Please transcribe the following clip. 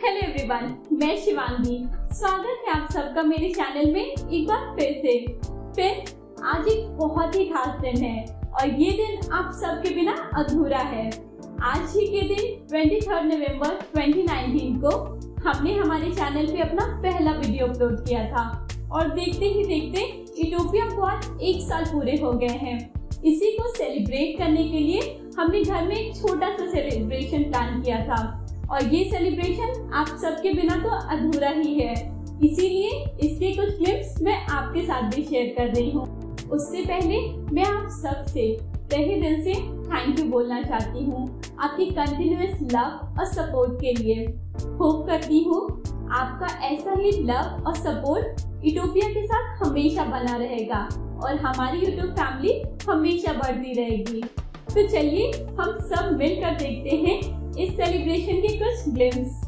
Hello everyone, मैं शिवांगी। स्वागत है आप सबका मेरे चैनल में एक बार फिर से। फ्रेंड्स, आज एक बहुत ही खास दिन है और ये दिन आप सबके बिना अधूरा है। आज ही के दिन 23 नवंबर 2019 को हमने हमारे चैनल पे अपना पहला वीडियो अपलोड किया था और देखते ही देखते इटोपिया को आज 1 साल पूरे हो गए हैं। इसी को सेलिब्रेट करने के लिए हमने घर में एक छोटा सा सेलिब्रेशन प्लान किया था और ये सेलिब्रेशन आप सबके बिना तो अधूरा ही है, इसीलिए इसके कुछ क्लिप्स मैं आपके साथ भी शेयर कर रही हूँ। उससे पहले मैं आप सबसे तहे दिल से थैंक यू बोलना चाहती हूँ आपकी कंटिन्यूअस लव और सपोर्ट के लिए। होप करती हूँ आपका ऐसा ही लव और सपोर्ट इटोपिया के साथ हमेशा बना रहेगा और हमारी यूट्यूब फैमिली हमेशा बढ़ती रहेगी। तो चलिए हम सब मिलकर देखते हैं इस सेलिब्रेशन के कुछ ग्लिम्स।